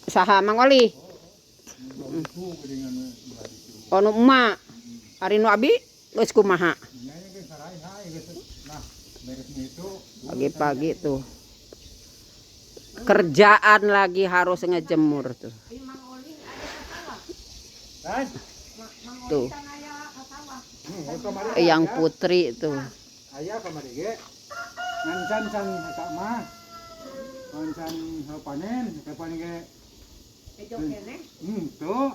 Saha Mang Oli? Ono emak. Hari nu abi geus kumaha? Pagi-pagi tuh. Kerjaan lagi harus ngejemur tuh. Tuh. Yang Putri tuh. Aya kamari ge. Ngancan can eta mah. Ngancan panen ge. Ejo kene. Tuh.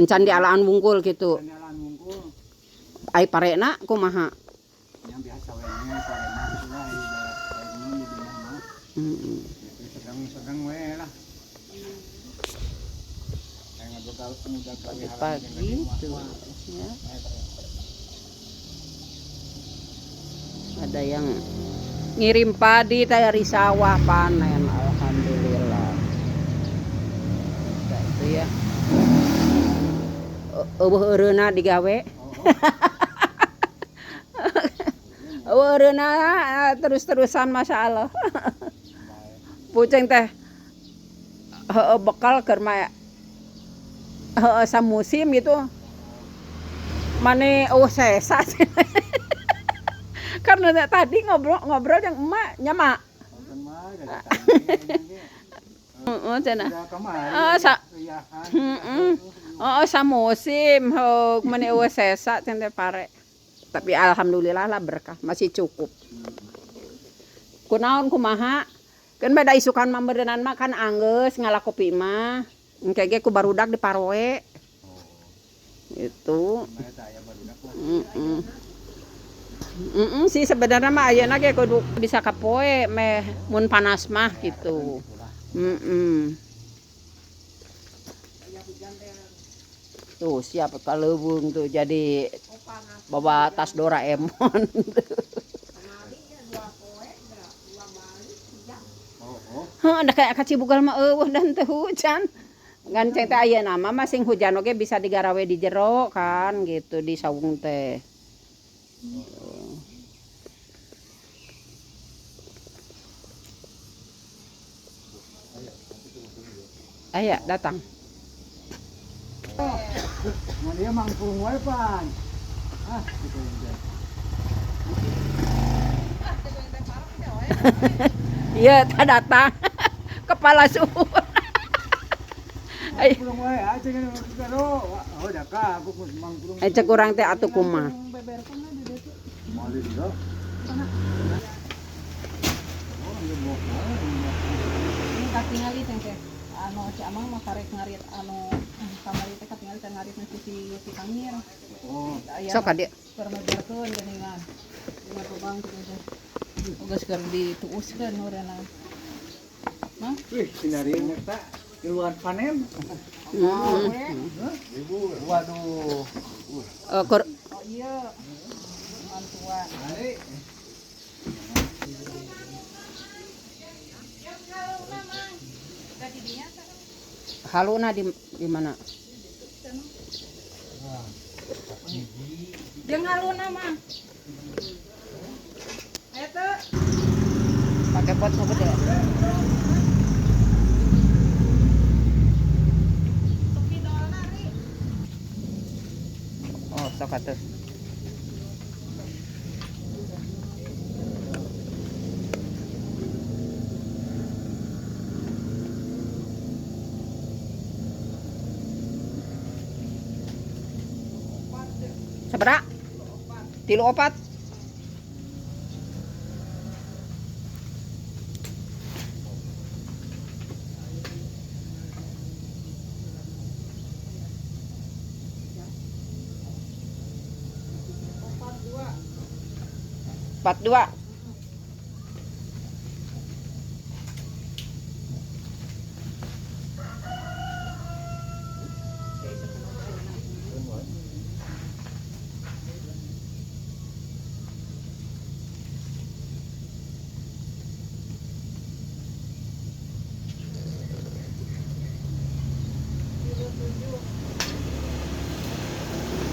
Encan di alaan wungkul gitu. Jalan mungkul. Ai parena kumaha? Yang biasa we parena gitu lah di mah. Sedang we lah. Pagi tuh ya. Ada yang ngirim padi dari sawah panen, alhamdulillah. Nah, itu ya. Eueuh eureuna digawe. Eueuh eureuna terus-terusan masyaallah. Pucing teh heueuh bekal keur mah samusim gitu. Mane sesa. Karena tadi ngobrol yang emak nyama. Heeh cenah. Samusim heuk mane eueuh sesa teh pare. Tapi alhamdulillah lah berkah, masih cukup. Kunaon kumaha? Keun beda isukan mambeureunan mah kan anggeus ngalakopi mah. Engke ge ku barudak di Paroe. Itu. Sih sebenarnya mah ayeuna ge kudu bisa kapoe meh mun panas mah gitu. Tuh siap kaleuweung tuh jadi bawa tas Doraemon. Ada kayak kacibugal mah eueuh dan teu hujan. Ganceng teh ayeuna mah masing hujan oge bisa digarawe di jero kan gitu di saung teh. Aya datang. Nah dia mangkung wae pan. Gitu aja. Iya, tak datang. Kepala suhu. Ai Pulang wae aja kan karo. Oh da ka aku mangkung. ai cek urang teh atuh kumaha. Mali dia. Ini katingali teh. Anu si Amang mah karek ngarit anu kamari teh katingali teh ngarit si Kangir. Oh, Sok ka dieu. Keur mejerkeun geuningan. Dina tubang teh. Geus keur dituuskeun urena. Mah? wih sinari eta di luar panen. Waduh. Kur Oh iya. Mantuan. haluna di mana? Jeung haluna mah. Eta Pakai pot nu gede. Oh, sok atuh. Sabaraha? 3-4. Empat dua.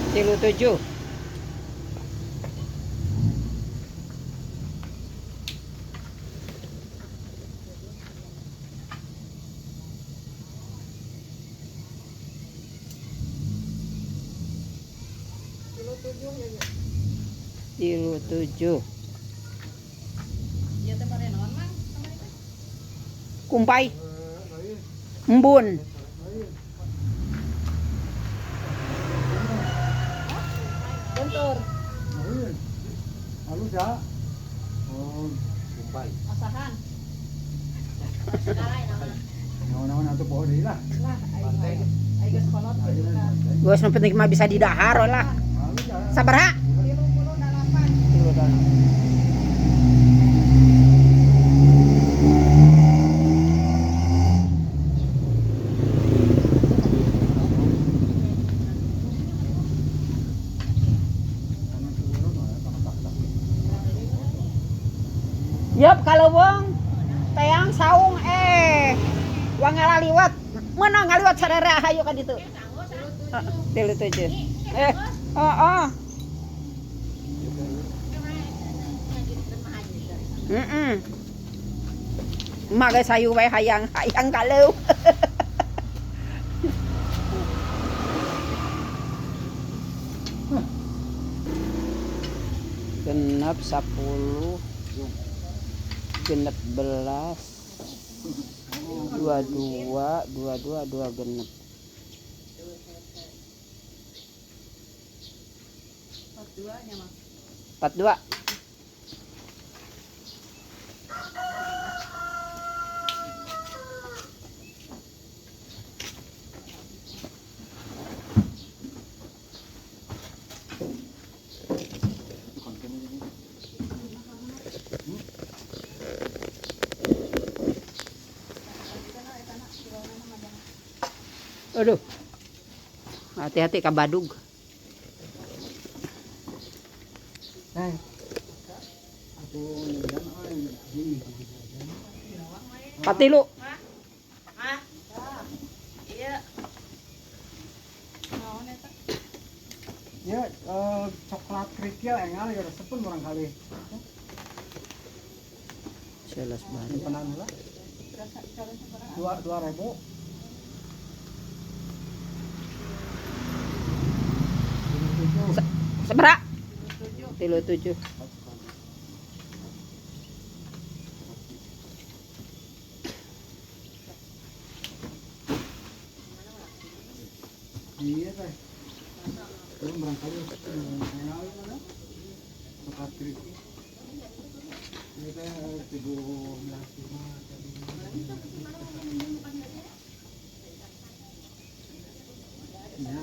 Kilo 7. 37. Iya teh bare naon mang kamari teh? Kumpai. Embun. Bentur. Ayun. Halus ya. Oh, kumpay. Asahan. Naon-naon atuh poho deui lah. Lah ai geus kolot kitu kan. Geus nu penting mah bisa didahar we lah. Halus ya. Sabaraha? 38. Yup kaleuweung. Teang saung wang ngalaliwat. Meunang ngaliwat sararea hayu ka ditu. 37. Oh. Mak ge sayu wae hayang kaleuh. Genep 10 genep belas 22 genep 42 nya mah. 42. Aduh. Hati-hati ka badug. Aku nyebrang di. Patilu. Iya. Naon eta? Ya, coklat kerikil engal ya resepun barangkali. Selas baru. Simpanan heula. Berasa cara seberapa? 2.000. Sabaraha? 37. Iya teh. Belum barangkali engal mana? Coklat kerikil. Ini teh 17. Ya.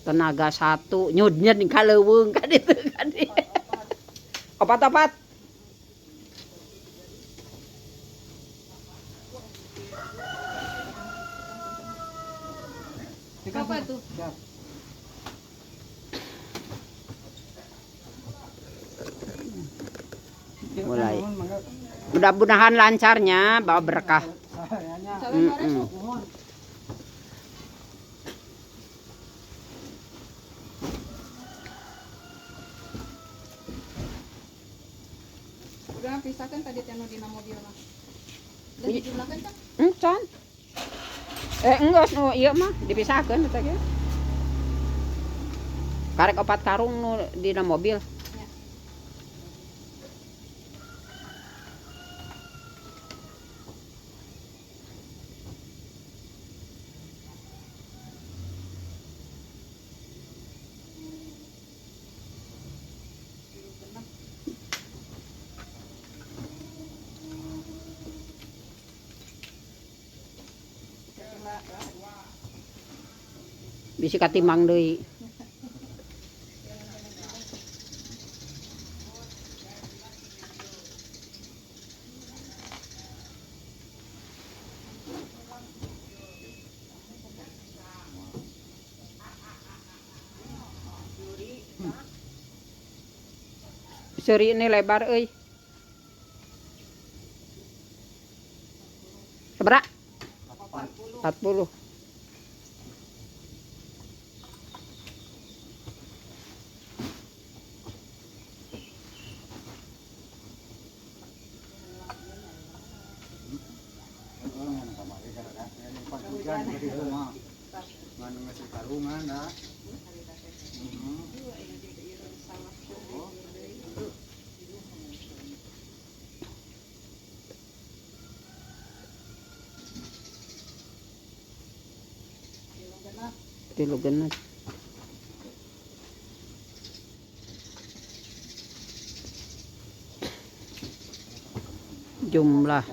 Tenaga satu nyudnya di kaleuweung ka ditu kan. Opat-opat. Apa itu? Siap. Mulai. Mudah-mudahan lancarnya bawa berkah. Sawen bare sok. Udah pisahkan tadi teh dina mobil mah. Dan dijumlahkan kan? Can. Enggak nu ieu mah dipisahkeun eta ge. Karek 4 karung nu dina mobil. Bisi katimbang deui. Seuri ini lebar euy. Sabaraha? 40. Hujan di rumah. Ngan ngasih karungan dah. 3 genep. Jumlah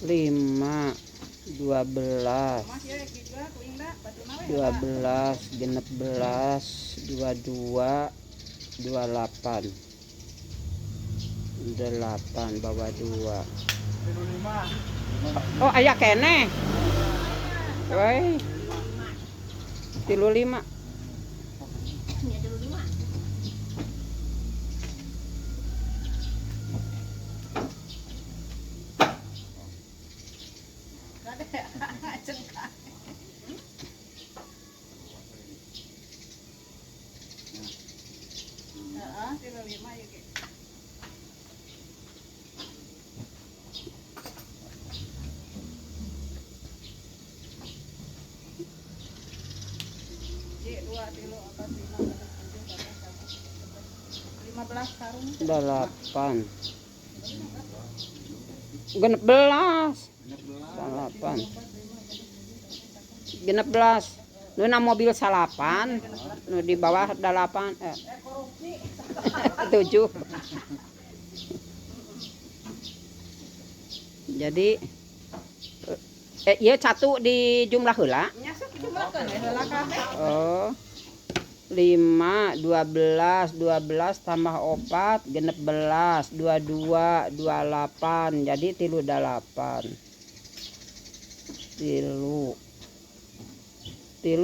5 12 12 genep belas 22 28 8 bawa 2. Oh aya kene. Woi. 35. Karung 8 genep belas 8 genep belas nu na mobil salapan nu di bawah 8 7. Jadi iya satu di jumlah heula. Oh 5 12 12 tambah 4 genep belas 22 28 jadi 38 tilu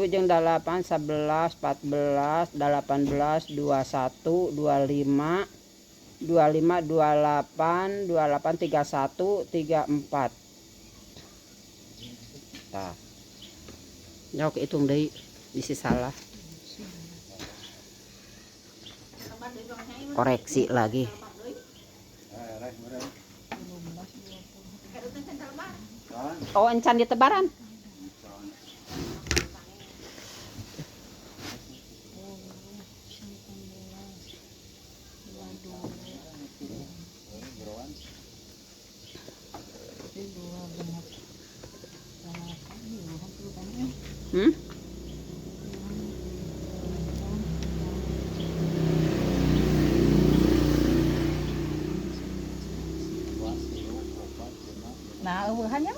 jeung 8 11 14 18 21 25 28 28 31 34 tah jauh hitung deui bisi salah koreksi lagi. Oh encan di tebaran. Nah, eueuhannya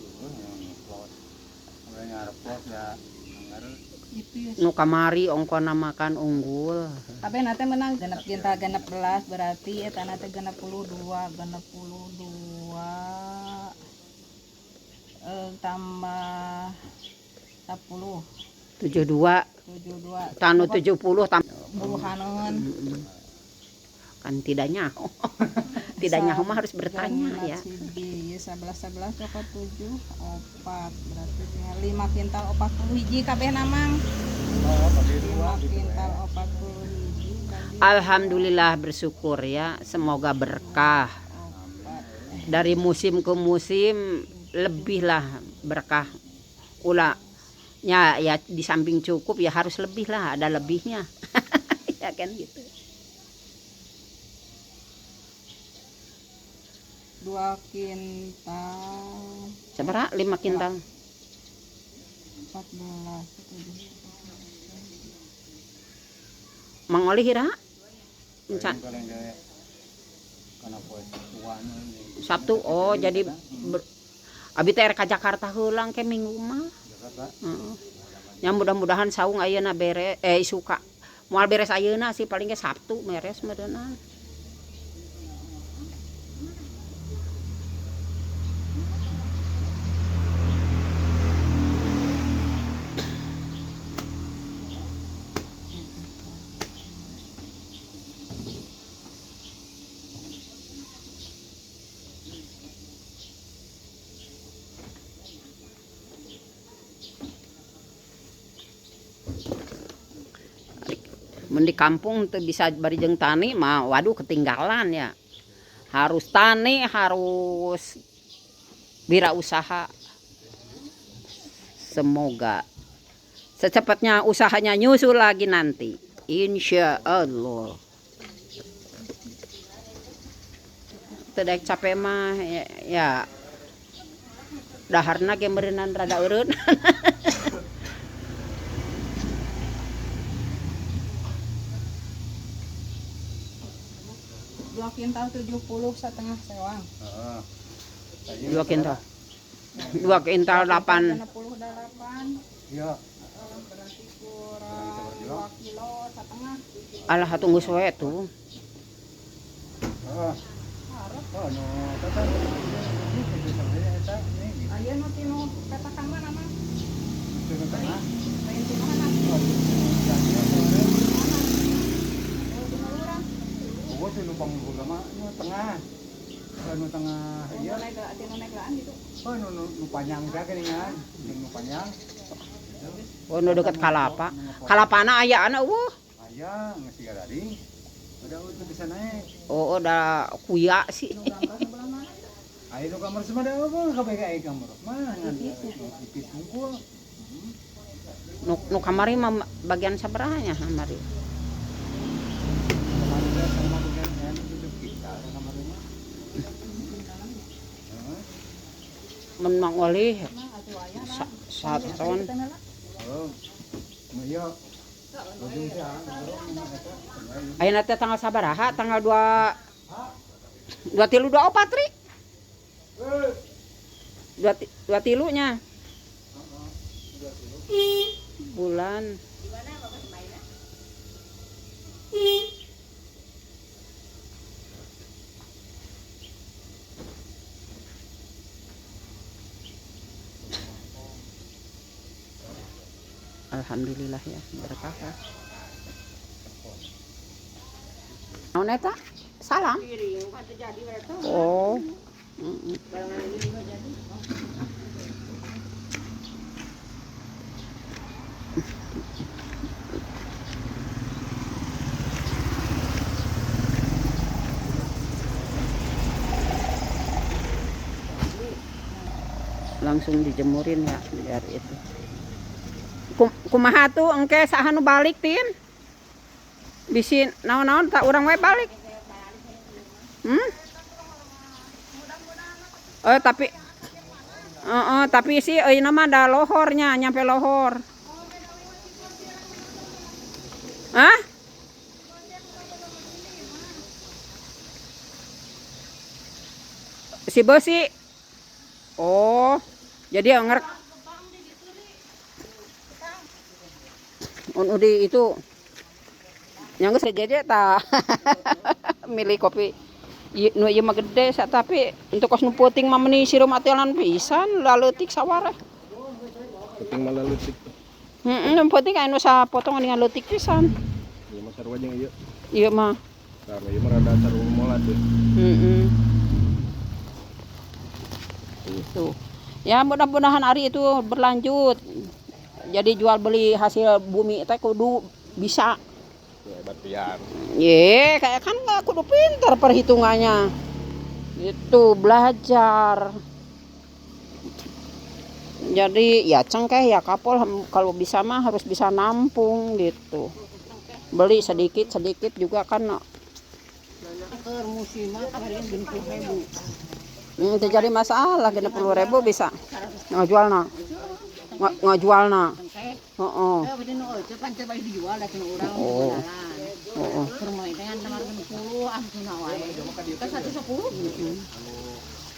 Nu kamari ongkona makan unggul. tapi nanti menang genep cinta genep belas berarti eta nanti genep 22 tambah 10 72 tanu 70 buluhaneun kan tidak nyaho. Tidak nyaho mah harus bertanya ya. 11 pokok 7 4 berarti tinggal 5 kintal 40 hiji kabeh namang 5 kintal 40 hiji Alhamdulillah bersyukur ya, semoga berkah. Dari musim ke musim lebihlah berkah. Ulanya ya di samping cukup ya harus lebih lah, ada lebihnya. Ya kan gitu. 2 kintal Sabaraha 5 kintal? 14 Mang Oli hira? Encan. Sabtu oh jadi abi teh ka Jakarta heulang ke minggu mah. Heeh. Ya mudah-mudahan saung ayeuna beres suka. Moal beres ayeuna sih paling ge Sabtu beres meureunna. Mun di kampung tuh bisa barijeng tani mah waduh ketinggalan ya. Harus tani, harus wirausaha. Semoga secepatnya usahanya nyusul lagi nanti. Insya Allah. Tidak capek mah ya daharna ge meureunnan rada eureun. 2 kintal 70 setengah sewang. Heeh. 2 kintal. 2 kintal 8. 68. Iya. Berarti kurang 2 kilo setengah. Alah tunggu we tuh. Heeh. Oh, no, tata. Ini itu sampai eta ini. Aya nu tinu petakan mana mah? Itu tengah. Lain tinu mana? Oh, itu numpang ulama, nu tengah. Nu tengah iya. Tinu negaan gitu. Oh, nu panjang teh geuningan, nu panjang. Oh nu deket kalapa. Kalapana aya ana eueuh. Aya geus siga tadi. Udah itu bisa naik. Oh udah kuya sih. Ayo nu kamar semada apa kabeh aya kamar. Mana tipis hungkul. Nu kamari mah bagian sabarahanya kamari. Kamari teh sama bagian yang hidup kita kamarnya. Mun mangolih saton. Oh. Iya. Ayeuna teh tanggal sabaraha? Tanggal 2 23 24 Tri. 23 nya. Bulan. Alhamdulillah ya, berkah. Naon eta? Salam. Oh. Langsung dijemurin ya biar itu. Kumaha tuh engke saha nu balik tin? Bisi naon-naon tak urang we balik. Tapi sih ayeuna mah da lohornya nyampe lohor. Hah? Si beusi. Oh, jadi ngerek. Di itu yang geus gede ta. Milih kopi nu ieu mah gede tapi untuk kos nu peuting mah meuni sirum atelan pisan laleutik sawareh. Penting malah leutik. Nu penting anu sapotongan dengan leutik pisan. Ieu mah sarua jeung ieu. Ieu mah. Karena ieu mah rada sarua molat teh. Itu. Ya mudah-mudahan hari itu berlanjut. Jadi jual beli hasil bumi teh kudu bisa. Hebat pian. Ye, kayak kan nggak kudu pintar perhitungannya. Itu belajar. Jadi ya cengkeh ya kapol kalau bisa mah harus bisa nampung gitu. Beli sedikit juga kan. Jadi masalah 60.000 bisa ngajualna. Ngajualna. Heeh.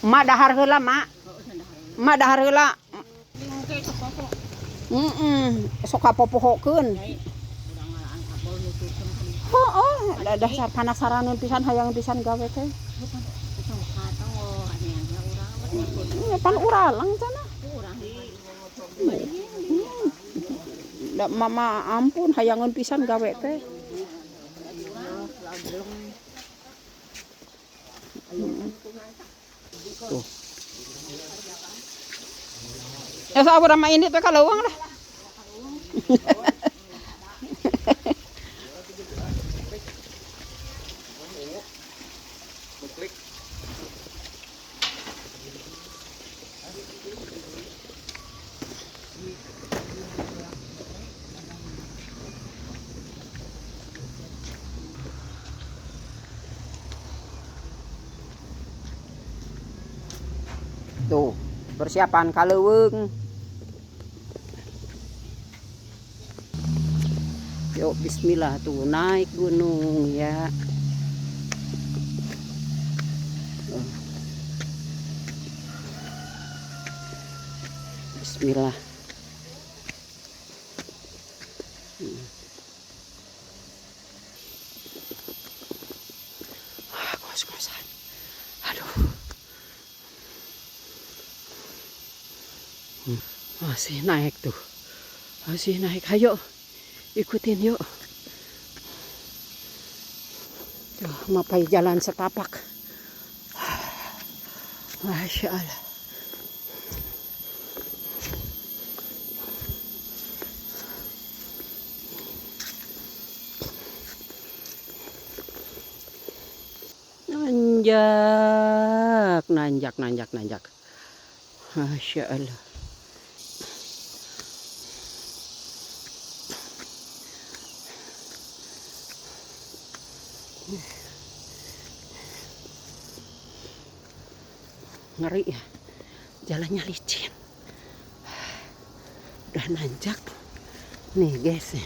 Mak dahar heula, Mak. Mak dahar heula. Sok kapopohokeun. Heeh, dasar panasaraneun pisan hayang pisan gawe teh. Pan uralang cenah. Mama ampun hayangan pisan gawe teh. Tuh. Ya sabar sama ini teh kaleuweung lah. Tuh. Persiapan kaleuweung. Yuk bismillah tuh naik gunung ya. Bismillah. Kos-kosan. Aduh. Masih naik tuh. Masih naik. Ayo. Ikutin yuk. Tuh, mapai jalan setapak. Masya Allah. Nanjak. Masya Allah. Ngeri ya, jalannya licin, udah nanjak nih guys,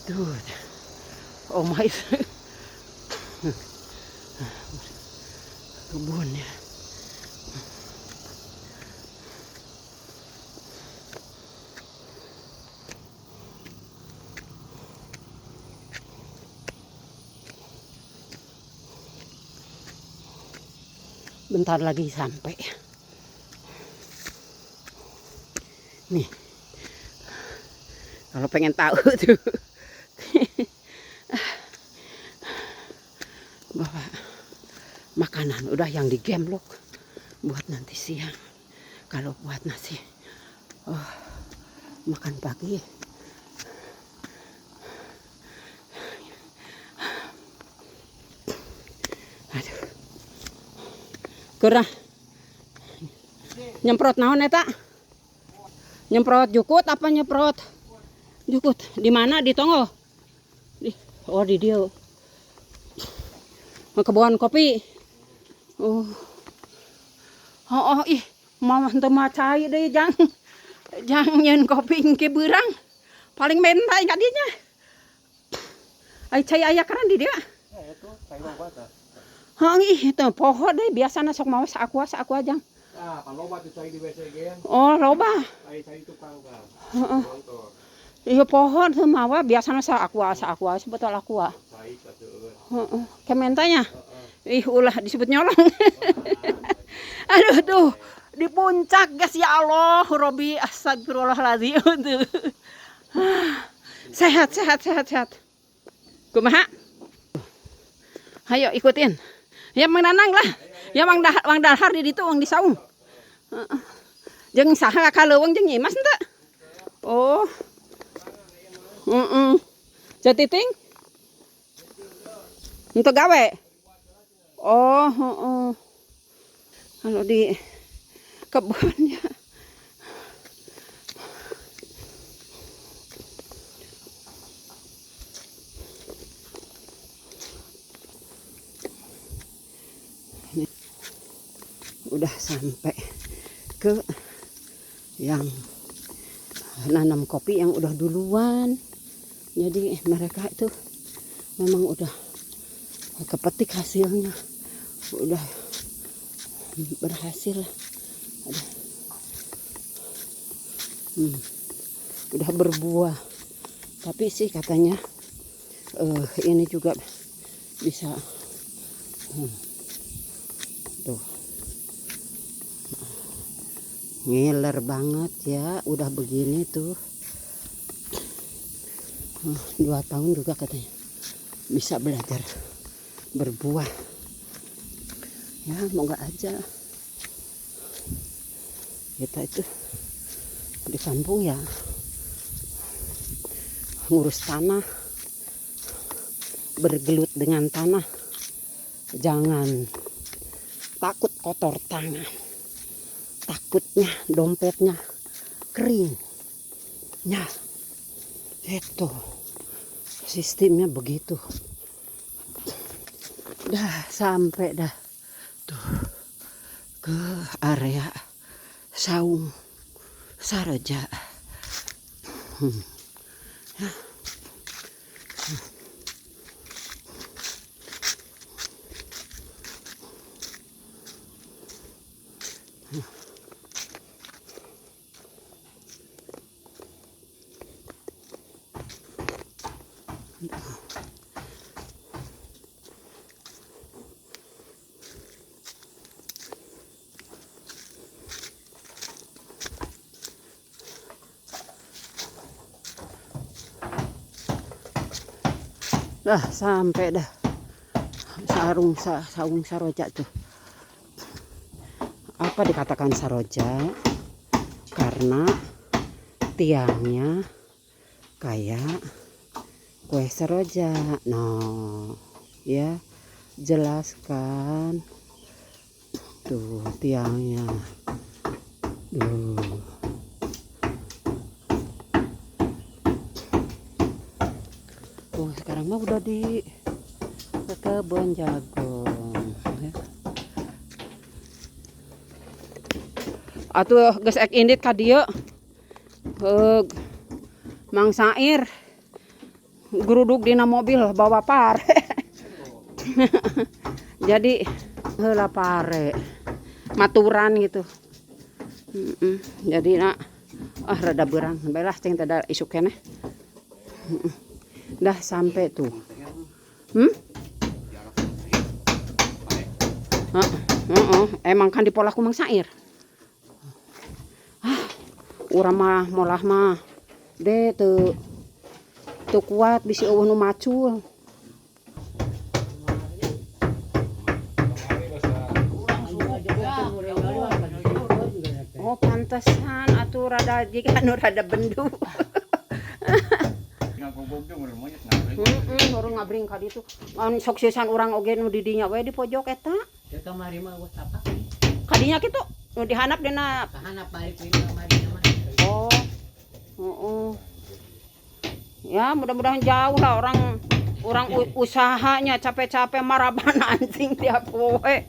tuh, oh my, kebun ya. Bentar lagi sampai. Nih, kalau pengen tahu tuh, bahwa makanan udah yang digemblok buat nanti siang. Kalau buat nasi, makan pagi. Aduh. Gerah. Nyemprot naon eta? Nyemprot jukut apa nyemprot? Jukut. Di mana? Di Tongo. Oh, di dia. Kebun kopi. Oh. Ih, mama teu macai deui jang nyeun kopi engke beurang. Paling mentai ka dinya. Ai cai aya keran di dia. Itu kayu bata. Ih, itu pohon deh biasanya sok mau sakua jang. Ah, paloba tuh cai di WC gen. Oh, loba. Ai cai tukang ka. Iya pohon tuh mawa biasanya sakua sebetulnya aqua. Cai ka teueun. Heeh. Kementanya. Ih, ulah disebut nyolong. Aduh tuh, di puncak guys ya Allah, Robi astagfirullahaladzim tuh. Sehat. Kumaha? Ayo ikutin. Ya menanang lah. Ya Mang Dahar di ditu Mang disaung. Jeung saha kaleuweung jeung Nyimas henteu? Oh. Jatiting? Untuk gawe? Oh, kalau di kebunnya. Udah sampai ke yang nanam kopi yang udah duluan. Jadi mereka itu memang udah kepetik hasilnya. Udah berhasil. Udah berbuah. Tapi sih katanya ini juga bisa tuh ngiler banget ya, udah begini tuh 2 tahun juga katanya bisa belajar berbuah ya. Moga aja kita itu di kampung ya ngurus tanah, bergelut dengan tanah, jangan takut kotor tangan, takutnya dompetnya kering ya. Itu sistemnya begitu. Dah sampai dah tuh ke area saung saroja. Dah sampai dah saung saroja tuh. Apa dikatakan saroja? Karena tiangnya kayak kue saroja. No, ya jelaskan tuh tiangnya. Tuh. Oh, sekarang mah udah di kebun jagung. Atuh geus ek indit ka dieu. Mang Sair geruduk dina mobil bawa pare. Jadi heula pare. Maturan gitu. Jadi nak rada beurang. Baiklah cing tada isuk keneh. Dah sampai tuh. Emang kan dipolaku Mang Sair. Urang mah molah mah de teu kuat bisi eueuh nu macul. Oh pantesan atuh rada jiga anu rada bendu. Baru ngabring ka ditu. Ngan sok sisan urang oge nu di dinya we di pojok eta. Eta mari mah geus apa? Kadinya kitu nu dihanap dina Kahanap balik we mari mah. Oh. Ya mudah-mudahan jauh lah orang usahanya capek-capek maraban anjing tiap poe.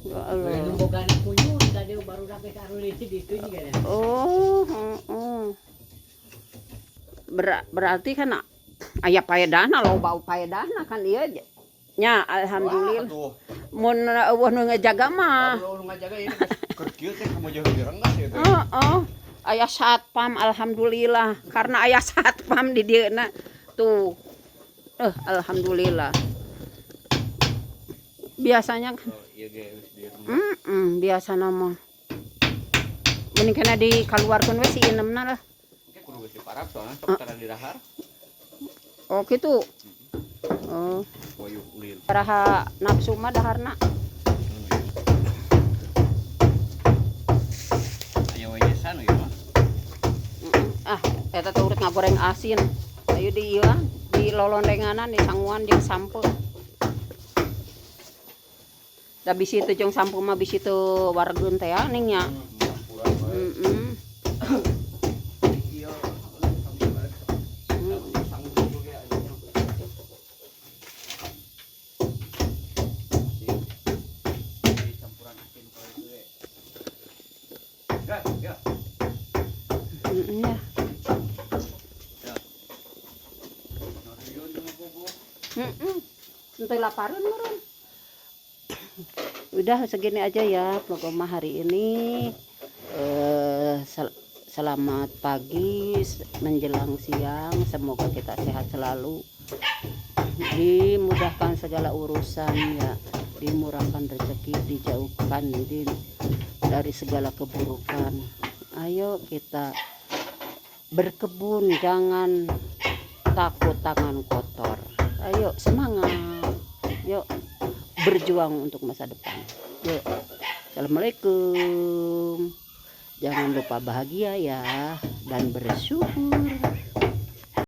Lalu boga na puyun tadi baru dapat karo licin ditu juga. Berarti kan aya paedana loba paedana kan ieu nya alhamdulillah. Mun eueuh nu ngajaga mah. Kalau ngajaga ini keur kieu teh kumaha jeung geus ya. Aya satpam alhamdulillah karena aya satpam di dieuna tuh. Alhamdulillah. Biasanya kan biasana mah mending kana dikaluarkeun we si inemna lah. Kudu geus diparab soalna sok tara dirahar. Oh gitu. Oh. Wayuh ulin. Paraha nafsu mah daharna. Aya wayesan ieu mah. Eta teh urut ngagoreng asin. Ayo di ieu di lolondenganan di sanguan jeung sampe. Da bisi teu jeung sampe mah bisi teu wargeun teh ning nya. Untuk laparan meren. Udah segini aja ya vlog Oma hari ini. Selamat pagi menjelang siang, semoga kita sehat selalu, dimudahkan segala urusan ya, dimurahkan rezeki, dijauhkan dari segala keburukan. Ayo kita berkebun, jangan takut tangan kotor. Ayo semangat, yuk berjuang untuk masa depan. Yuk, assalamualaikum. Jangan lupa bahagia ya dan bersyukur.